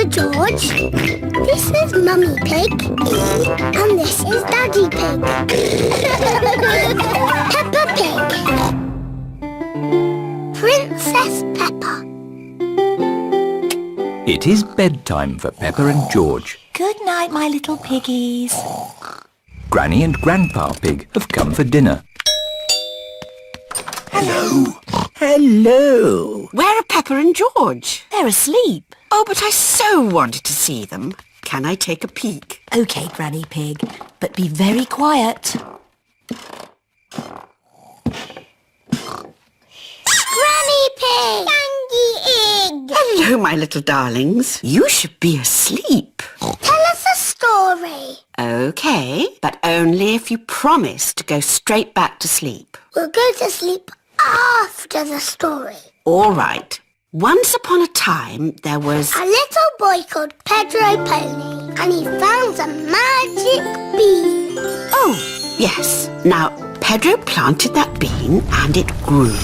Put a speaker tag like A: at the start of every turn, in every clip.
A: Peppa George. This is Mummy Pig. And this is Daddy Pig. Peppa Pig. Princess Peppa.
B: It is bedtime for Peppa and George.
C: Good night, my little piggies.
B: Granny and Grandpa Pig have come for dinner.
D: Hello. Hello.
E: Where are Peppa and George?
C: They're asleep.
E: Oh, but I so wanted to see them. Can I take a peek?
C: OK, Granny Pig, but be very quiet.
A: Granny Pig. Dandy Egg.
E: Hello, my little darlings. You should be asleep.
A: Tell us a story.
E: OK, but only if you promise to go straight back to sleep.
A: We'll go to sleep after the story.
E: All right. Once upon a time, there was...
A: A little boy called Pedro Pony, and he found a magic bean.
E: Oh, yes. Now, Pedro planted that bean and it grew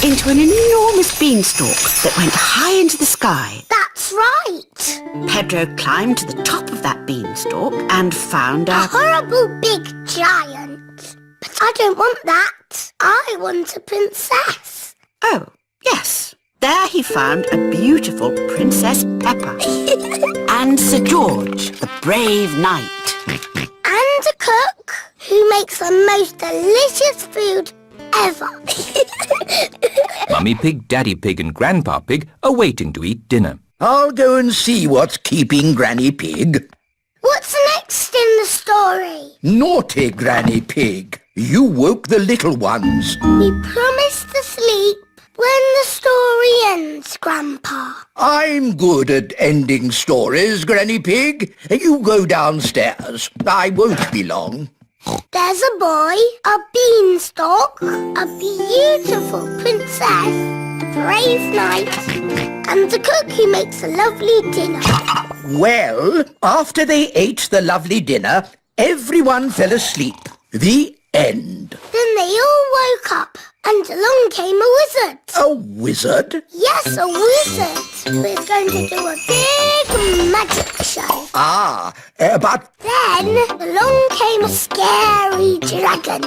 E: into an enormous beanstalk that went high into the sky.
A: That's right.
E: Pedro climbed to the top of that beanstalk and found
A: A horrible big giant. But I don't want that. I want a princess.
E: Oh, yes. There he found a beautiful Princess Peppa and Sir George, the brave knight.
A: And a cook who makes the most delicious food ever.
B: Mummy Pig, Daddy Pig and Grandpa Pig are waiting to eat dinner.
D: I'll go and see what's keeping Granny Pig.
A: What's next in the story?
D: Naughty Granny Pig. You woke the little ones.
A: We promised to sleep when the story ends, Grandpa.
D: I'm good at ending stories, Granny Pig. You go downstairs. I won't be long.
A: There's a boy, a beanstalk, a beautiful princess, a brave knight, and a cook who makes a lovely dinner.
D: Well, after they ate the lovely dinner, everyone fell asleep. The end.
A: Then they all woke up, and along came a wizard.
D: A wizard?
A: Yes, a wizard. We're going to do a big magic show.
D: But...
A: Then along came a scary dragon.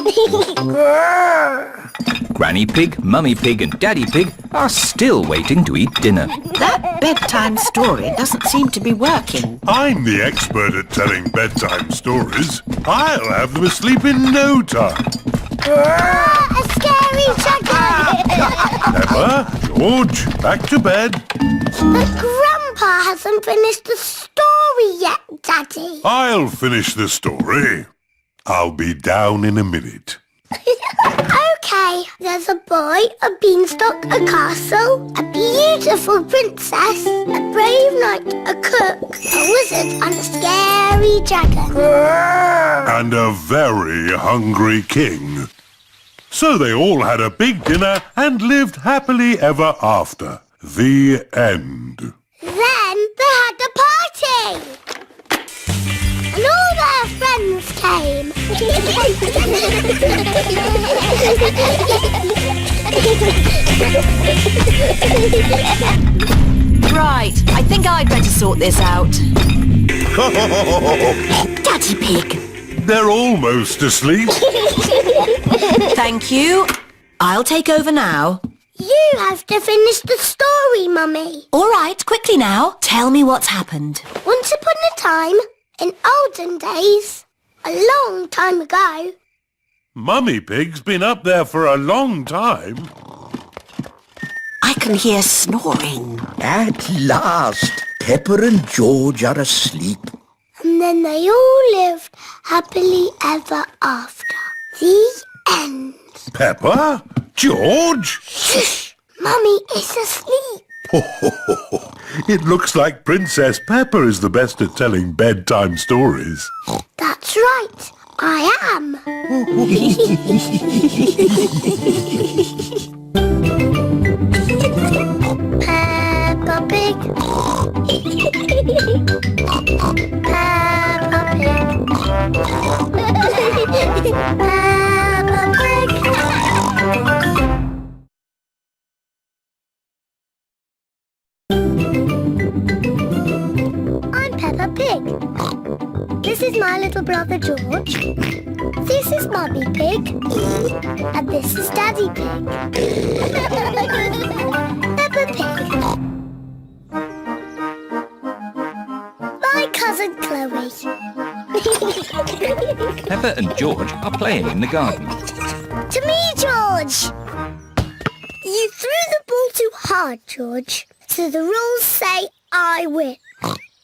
B: Granny Pig, Mummy Pig and Daddy Pig are still waiting to eat dinner.
E: That bedtime story doesn't seem to be working.
F: I'm the expert at telling bedtime stories. I'll have them asleep in no time.
A: A scary dragon.
F: Peppa, George, back to bed.
A: But Grandpa hasn't finished the story yet, Daddy.
F: I'll finish the story. I'll be down in a minute.
A: OK, there's a boy, a beanstalk, a castle, a beautiful princess, a brave knight, a cook, a wizard and a scary dragon.
F: And a very hungry king. So they all had a big dinner and lived happily ever after. The end.
A: Then they had a party. And all their friends came.
C: Right, I think I'd better sort this out.
E: Daddy Pig.
F: They're almost asleep.
C: Thank you. I'll take over now.
A: You have to finish the story, Mummy.
C: All right, quickly now. Tell me what's happened.
A: Once upon a time, in olden days, a long time ago.
F: Mummy Pig's been up there for a long time.
E: I can hear snoring.
D: At last, Peppa and George are asleep.
A: And then they all lived happily ever after. The end.
F: Peppa? George?
A: Shh! Mummy is asleep.
F: It looks like Princess Peppa is the best at telling bedtime stories.
A: That's right. I am. Peppa Pig. Peppa Pig. Peppa Pig. is my little brother George. This is Mummy Pig. And this is Daddy Pig. Peppa Pig. My cousin Chloe.
B: Peppa and George are playing in the garden.
A: To me, George! You threw the ball too hard, George. So the rules say I win.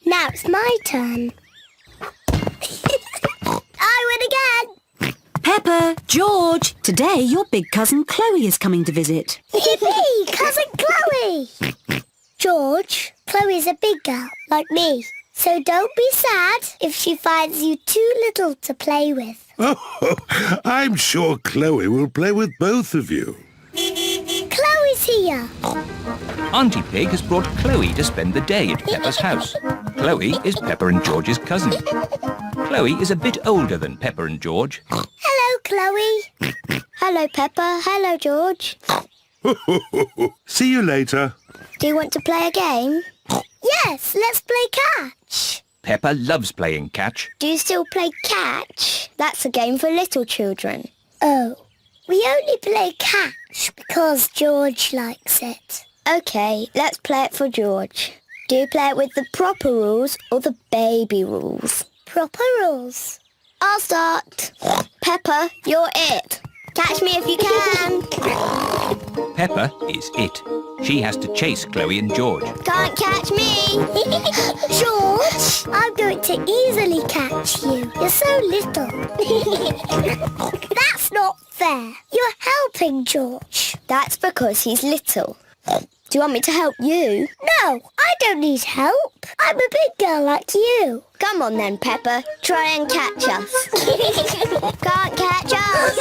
A: Now it's my turn. I win again!
C: Peppa, George, today your big cousin Chloe is coming to visit.
A: Yippee! Cousin Chloe! George, Chloe's a big girl, like me. So don't be sad if she finds you too little to play with.
F: Oh, I'm sure Chloe will play with both of you.
A: Chloe's here.
B: Auntie Pig has brought Chloe to spend the day at Peppa's house. Chloe is Peppa and George's cousin. Chloe is a bit older than Peppa and George.
A: Hello, Chloe. Hello, Peppa. Hello, George.
F: See you later.
A: Do you want to play a game? Yes, let's play catch.
B: Peppa loves playing catch.
A: Do you still play catch? That's a game for little children. Oh, we only play catch because George likes it. OK, let's play it for George. Do you play it with the proper rules or the baby rules? Proper rules. I'll start. Peppa, you're it. Catch me if you can.
B: Peppa is it. She has to chase Chloe and George.
A: Can't catch me. George, I'm going to easily catch you. You're so little. That's not fair. You're helping George. That's because he's little. Do you want me to help you? No, I don't need help. I'm a big girl like you. Come on then, Peppa. Try and catch us. Can't catch us.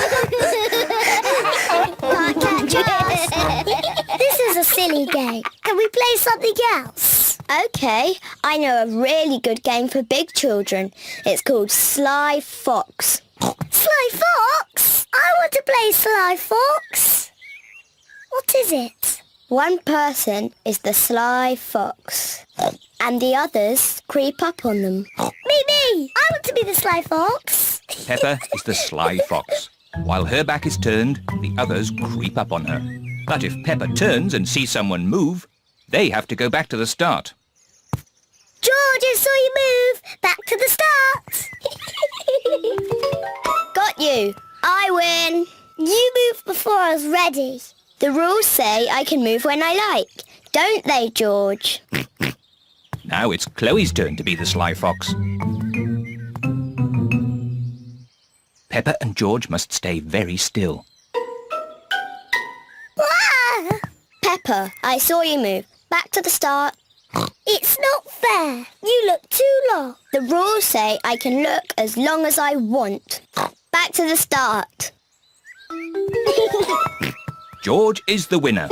A: Can't catch us. This is a silly game. Can we play something else? OK, I know a really good game for big children. It's called Sly Fox. Sly Fox? I want to play Sly Fox. What is it? One person is the sly fox, and the others creep up on them. Me! I want to be the sly fox.
B: Peppa is the sly fox. While her back is turned, the others creep up on her. But if Peppa turns and sees someone move, they have to go back to the start.
A: George, I saw you move. Back to the start. Got you. I win. You moved before I was ready. The rules say I can move when I like, don't they, George?
B: Now it's Chloe's turn to be the sly fox. Peppa and George must stay very still.
A: Ah! Peppa, I saw you move. Back to the start. It's not fair. You look too long. The rules say I can look as long as I want. Back to the start.
B: George is the winner.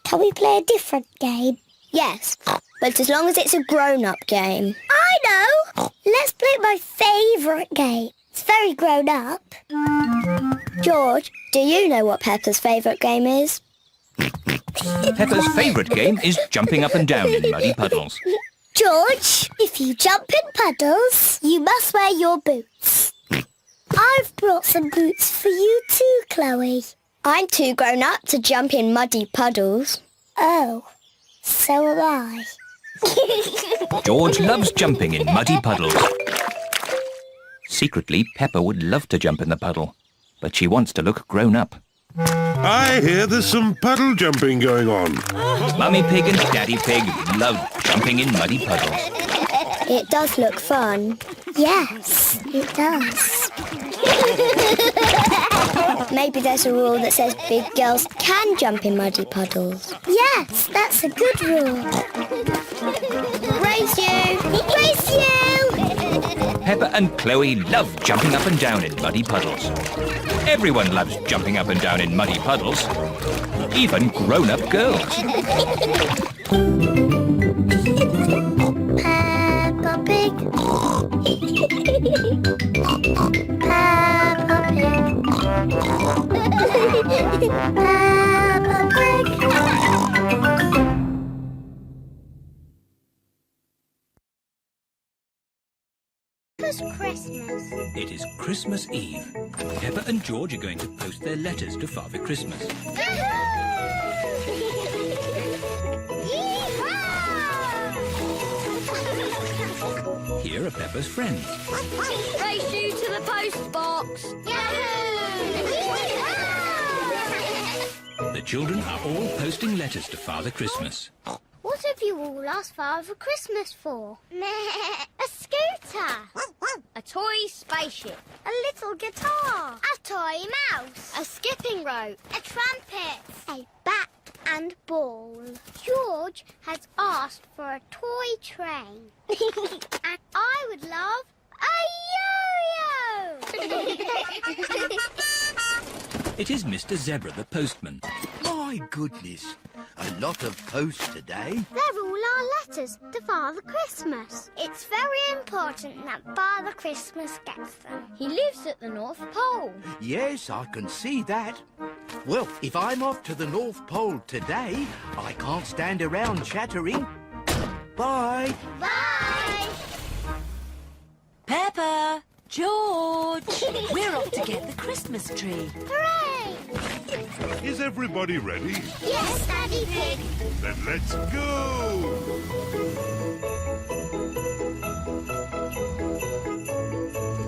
A: Can we play a different game? Yes, but as long as it's a grown-up game. I know! Let's play my favourite game. It's very grown-up. George, do you know what Peppa's favourite game is?
B: Peppa's favourite game is jumping up and down in muddy puddles.
A: George, if you jump in puddles, you must wear your boots. I've brought some boots for you too, Chloe. I'm too grown up to jump in muddy puddles. Oh, so am I.
B: George loves jumping in muddy puddles. Secretly, Peppa would love to jump in the puddle, but she wants to look grown up.
F: I hear there's some puddle jumping going on.
B: Mummy Pig and Daddy Pig love jumping in muddy puddles.
A: It does look fun. Yes, it does. Maybe there's a rule that says big girls can jump in muddy puddles. Yes, that's a good rule. Race you! Race you!
B: Peppa and Chloe love jumping up and down in muddy puddles. Everyone loves jumping up and down in muddy puddles. Even grown-up girls.
A: Peppa Pig. Peppa Pig. Peppa Pig. almost Christmas.
B: It is Christmas Eve. Peppa and George are going to post their letters to Father Christmas.
A: Yee-haw!
B: Here are Peppa's friends.
A: Race you to the post box.
B: The children are all posting letters to Father Christmas.
A: What have you all asked Father Christmas for? A scooter. A toy spaceship. A little guitar. A toy mouse. A skipping rope. A trumpet. A bat and ball. George has asked for a toy train. And I would love a yo-yo.
B: It is Mr. Zebra, the postman.
G: My goodness, a lot of posts today.
A: They're all our letters to Father Christmas. It's very important that Father Christmas gets them. He lives at the North Pole.
G: Yes, I can see that. Well, if I'm off to the North Pole today, I can't stand around chattering. Bye.
A: Bye!
C: Peppa! George! We're off to get the Christmas tree.
A: Hooray!
F: Is everybody ready?
A: Yes, Daddy Pig.
F: Then let's go!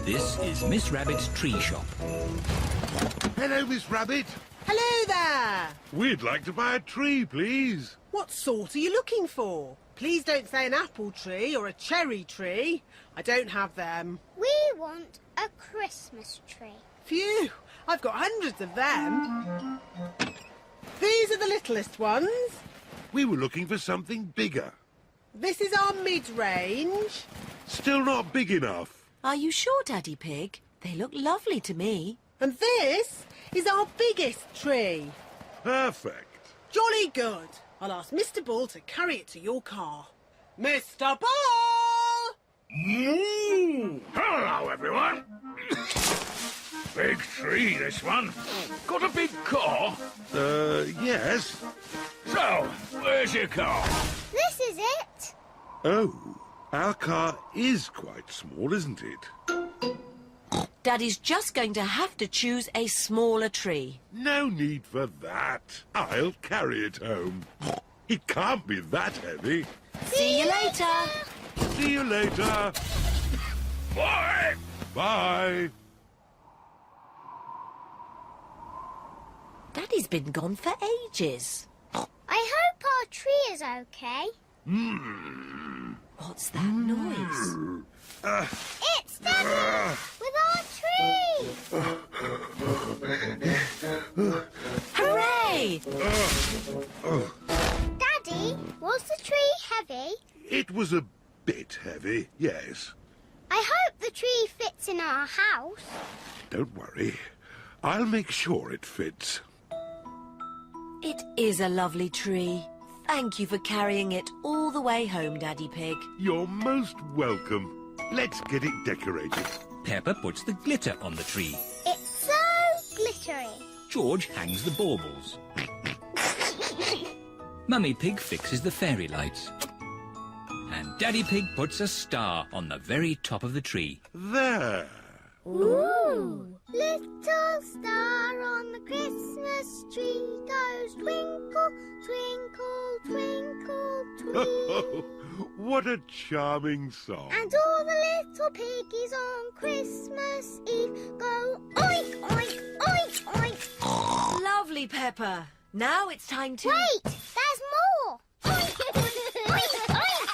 B: This is Miss Rabbit's tree shop.
F: Hello, Miss Rabbit.
H: Hello there!
F: We'd like to buy a tree, please.
H: What sort are you looking for? Please don't say an apple tree or a cherry tree. I don't have them.
A: We want a Christmas tree.
H: Phew! I've got hundreds of them. These are the littlest ones.
F: We were looking for something bigger.
H: This is our mid-range.
F: Still not big enough.
C: Are you sure, Daddy Pig? They look lovely to me.
H: And this is our biggest tree.
F: Perfect.
H: Jolly good. I'll ask Mr. Bull to carry it to your car. Mr. Bull!
I: Hello, everyone. Big tree, this one. Got a big car?
F: Yes.
I: So, where's your car?
A: This is it.
F: Oh, our car is quite small, isn't it?
C: Daddy's just going to have to choose a smaller tree.
F: No need for that. I'll carry it home. It can't be that heavy.
C: See you later.
F: See you later.
I: Bye.
F: Bye.
C: Daddy's been gone for ages.
A: I hope our tree is okay.
C: What's that noise?
A: It's Daddy with our tree.
C: Hooray!
A: Daddy, was the tree heavy?
F: It was a bit heavy, yes.
A: I hope the tree fits in our house.
F: Don't worry. I'll make sure it fits.
C: It is a lovely tree. Thank you for carrying it all the way home, Daddy Pig.
F: You're most welcome. Let's get it decorated.
B: Peppa puts the glitter on the tree.
A: It's so glittery.
B: George hangs the baubles. Mummy Pig fixes the fairy lights. And Daddy Pig puts a star on the very top of the tree.
F: There.
A: Ooh! Little star on the Christmas tree goes twinkle, twinkle, twinkle, twinkle.
F: What a charming song.
A: And all the little piggies on Christmas Eve go oink, oink, oink, oink.
C: Lovely, Peppa. Now it's time to...
A: Wait, there's more. Oink, oink, oink.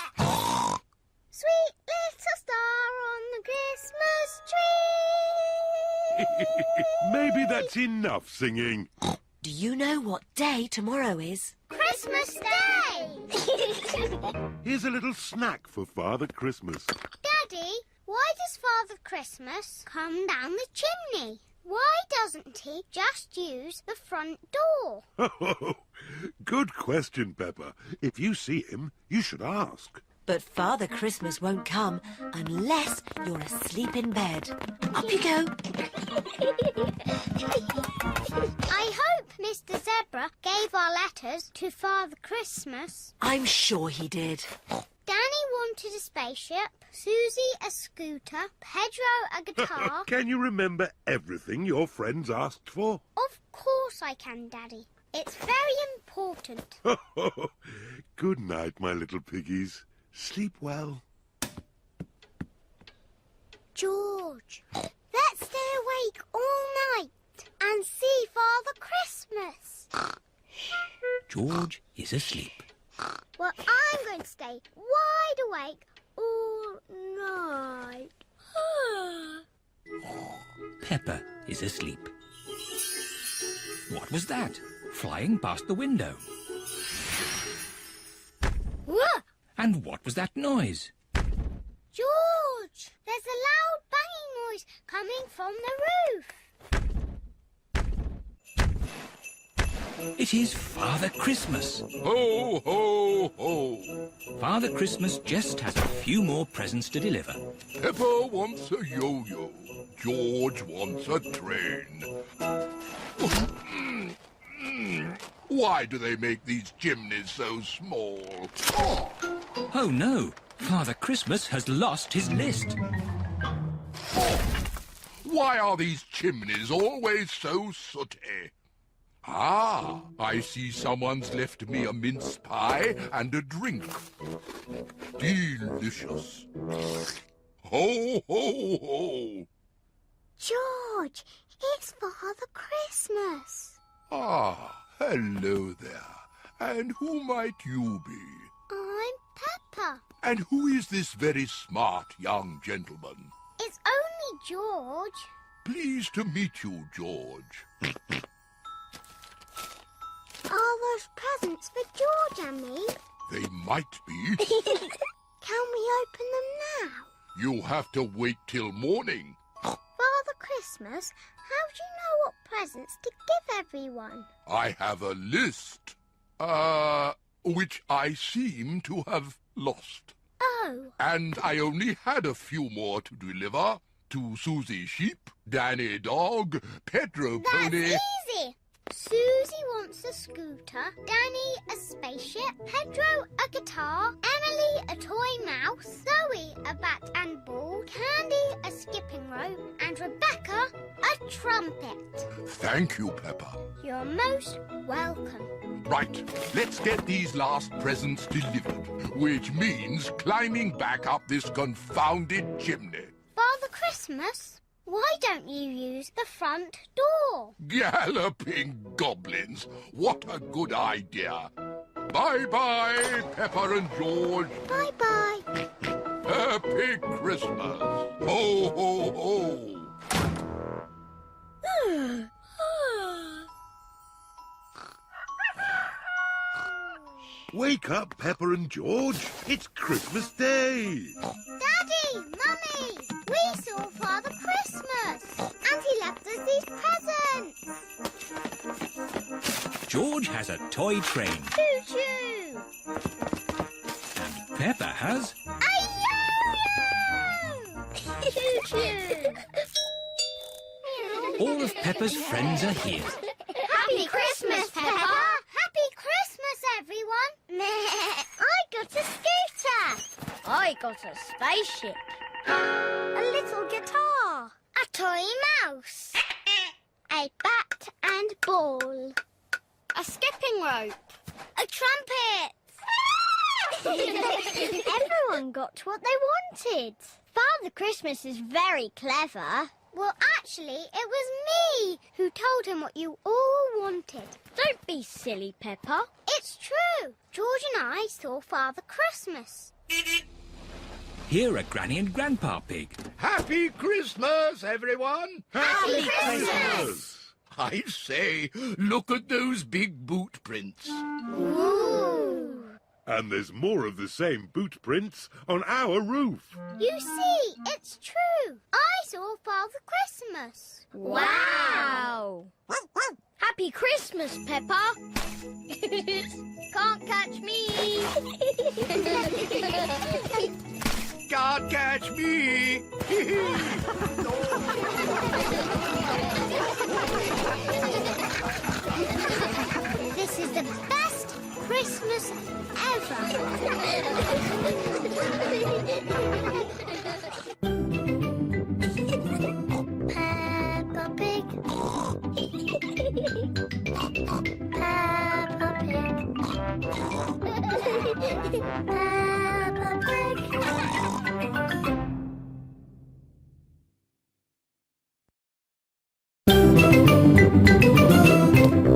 A: Sweet little star on the Christmas tree.
F: Maybe that's enough singing.
C: Do you know what day tomorrow is?
A: Christmas Day.
F: Here's a little snack for Father Christmas.
A: Daddy, why does Father Christmas come down the chimney? Why doesn't he just use the front door?
F: Good question, Peppa. If you see him, you should ask.
C: But Father Christmas won't come unless you're asleep in bed. Up you go.
A: I hope Mr. Zebra gave our letters to Father Christmas.
C: I'm sure he did.
A: Danny wanted a spaceship, Susie a scooter, Pedro a guitar.
F: Can you remember everything your friends asked for?
A: Of course I can, Daddy. It's very important.
F: Good night, my little piggies. Sleep well.
A: George, let's stay awake all night and see Father Christmas.
B: George is asleep.
A: Well, I'm going to stay wide awake all night.
B: Peppa is asleep. What was that? Flying past the window.
A: Whoa!
B: And what was that noise?
A: George, there's a loud banging noise coming from the roof.
B: It is Father Christmas.
I: Ho, ho, ho.
B: Father Christmas just has a few more presents to deliver.
I: Peppa wants a yo-yo. George wants a train. Why do they make these chimneys so small?
B: Oh no! Father Christmas has lost his list.
I: Why are these chimneys always so sooty? Ah, I see someone's left me a mince pie and a drink. Delicious. Ho, ho, ho.
A: George, it's Father Christmas.
I: Ah, hello there. And who might you be?
A: I'm Peppa.
I: And who is this very smart young gentleman?
A: It's only George.
I: Pleased to meet you, George.
A: Are those presents for George and me?
I: They might be.
A: Can we open them now?
I: You'll have to wait till morning.
A: Father Christmas, how do you know what presents to give everyone?
I: I have a list, which I seem to have lost.
A: Oh,
I: And I only had a few more to deliver to Susie Sheep, Danny Dog, Pedro
A: that's
I: Pony.
A: easy. Susie wants a scooter, Danny a spaceship, Pedro a guitar, Emily a toy mouse, Zoe a bat and ball, Candy a skipping rope, and Rebecca a trumpet.
I: Thank you, Peppa.
A: You're most welcome.
I: Right, let's get these last presents delivered, which means climbing back up this confounded chimney.
A: Father Christmas, why don't you use the front door?
I: Galloping goblins! What a good idea! Bye-bye, Peppa and George.
A: Bye-bye.
I: Happy Christmas! Ho, ho, ho!
F: Wake up, Peppa and George. It's Christmas Day.
A: Daddy, Mummy, we saw Father Christmas and he left us these presents.
B: George has a toy train.
A: Choo-choo.
B: And Peppa has...
A: A yo-yo! Choo-choo.
B: All of Peppa's friends are here.
A: Happy Christmas, Peppa! Happy Christmas, everyone! I got a scooter! I got a spaceship. A little guitar. A toy mouse. A bat and ball. A skipping rope. A trumpet. Everyone got what they wanted. Father Christmas is very clever. Well, actually, it was me who told him what you all wanted. Don't be silly, Peppa. It's true. George and I saw Father Christmas.
B: Here are Granny and Grandpa Pig.
I: Happy Christmas, everyone!
A: Happy Christmas!
I: I say, look at those big boot prints.
A: Ooh.
F: And there's more of the same boot prints on our roof.
A: You see, it's true. I saw Father Christmas. Wow! Happy Christmas, Peppa. Can't catch me.
I: Can't catch me!
A: This is the best Christmas ever. Peppa Pig. Peppa Pig. Peppa Pig.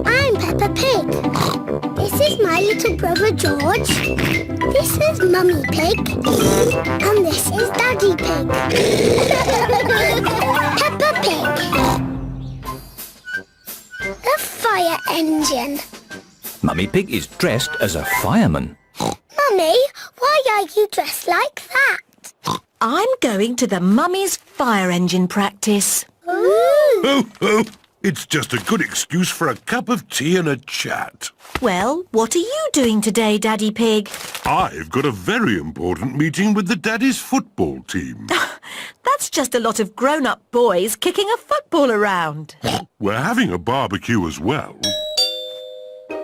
A: I'm Peppa Pig. This is my little brother George. This is Mummy Pig. And this is Daddy Pig. Peppa Pig. The fire engine.
B: Mummy Pig is dressed as a fireman.
A: Mummy, why are you dressed like that?
C: I'm going to the Mummy's fire engine practice.
A: Ooh.
F: Oh, oh, it's just a good excuse for a cup of tea and a chat.
C: Well, what are you doing today, Daddy Pig?
F: I've got a very important meeting with the Daddy's football team.
C: That's just a lot of grown-up boys kicking a football around.
F: We're having a barbecue as well.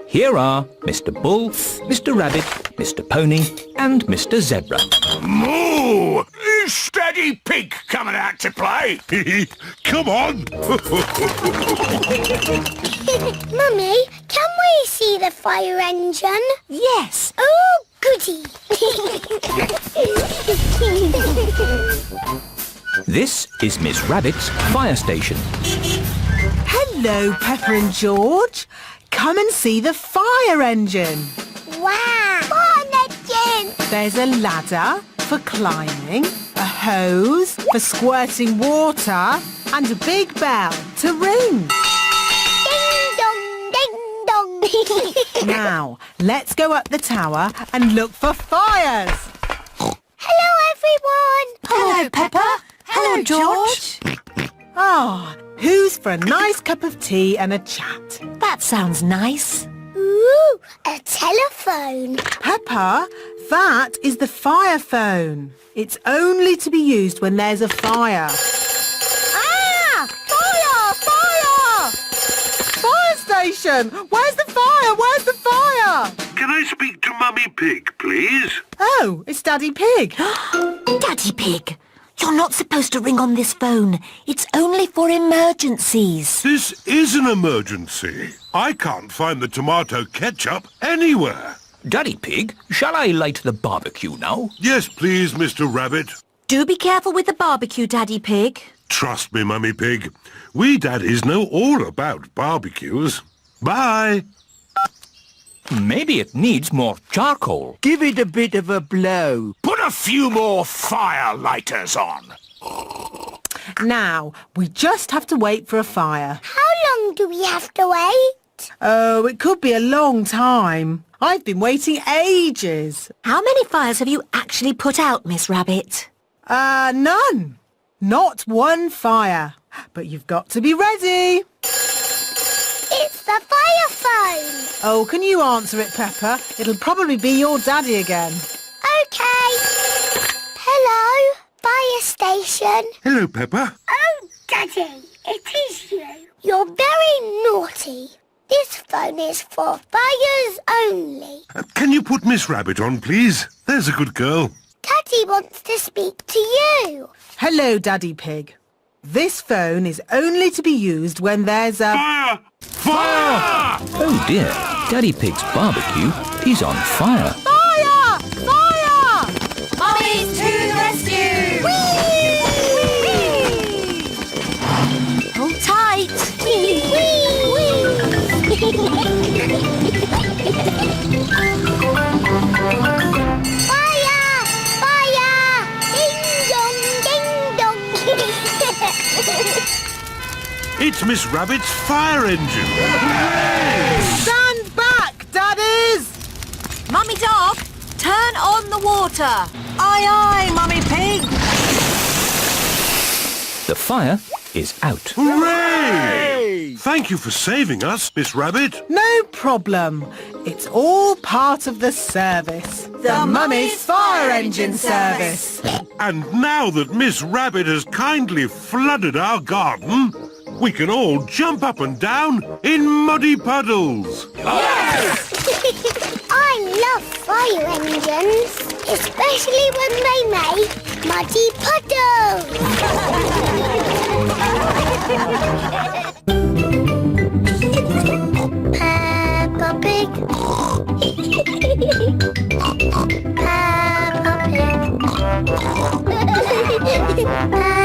B: Here are Mr. Bull, Mr. Rabbit, Mr. Pony and Mr. Zebra.
I: Moo! Is Daddy Pig coming out to play?
F: Come on!
A: Mummy, can we see the fire engine?
C: Yes.
A: Oh, goody.
B: This is Miss Rabbit's fire station.
H: Hello, Peppa and George. Come and see the fire engine.
A: Wow. Fire engine.
H: There's a ladder for climbing, a hose for squirting water, and a big bell to ring.
A: Ding dong, ding dong.
H: Now, let's go up the tower and look for fires.
A: Hello, everyone.
C: Hello, Peppa. Hello, George.
H: Ah, who's for a nice cup of tea and a chat?
C: That sounds nice.
A: Ooh, a telephone.
H: Peppa, that is the fire phone. It's only to be used when there's a fire. Ah! Fire! Fire! Fire station! Where's the fire? Where's the fire?
F: Can I speak to Mummy Pig, please?
H: Oh, it's Daddy Pig.
C: Daddy Pig, you're not supposed to ring on this phone. It's only for emergencies.
F: This is an emergency. I can't find the tomato ketchup anywhere.
B: Daddy Pig, shall I light the barbecue now?
F: Yes, please, Mr. Rabbit.
C: Do be careful with the barbecue, Daddy Pig.
F: Trust me, Mummy Pig. We daddies know all about barbecues. Bye.
B: Maybe it needs more charcoal.
G: Give it a bit of a blow. Put a few more fire lighters on.
H: Now, we just have to wait for a fire.
A: How long do we have to wait?
H: Oh, it could be a long time. I've been waiting ages.
C: How many fires have you actually put out, Miss Rabbit?
H: None. Not one fire. But you've got to be ready.
A: It's the fire phone.
H: Oh, can you answer it, Peppa? It'll probably be your daddy again.
A: Okay. Hello, fire station.
F: Hello, Peppa.
A: Oh, Daddy, it is you. You're very naughty. This phone is for fires only.
F: Can you put Miss Rabbit on, please? There's a good girl.
A: Daddy wants to speak to you.
H: Hello, Daddy Pig. This phone is only to be used when there's a...
F: Fire! Fire!
B: Oh dear, Daddy Pig's barbecue is on fire.
H: Fire! Fire!
C: Mummy's to the rescue! Hold tight!
A: Fire! Fire! Ding dong, ding dong.
F: It's Miss Rabbit's fire engine.
H: Stand back, Daddies!
C: Mummy Dog, turn on the water!
H: Aye, aye, Mummy Pig!
B: The fire is out.
F: Hooray! Thank you for saving us, Miss Rabbit.
H: No problem. It's all part of the service. The Mummy's Fire Engine Service.
F: And now that Miss Rabbit has kindly flooded our garden, we can all jump up and down in muddy puddles.
A: I'm fire engines, especially when they make muddy puddles. Peppa Pig. Peppa Pig.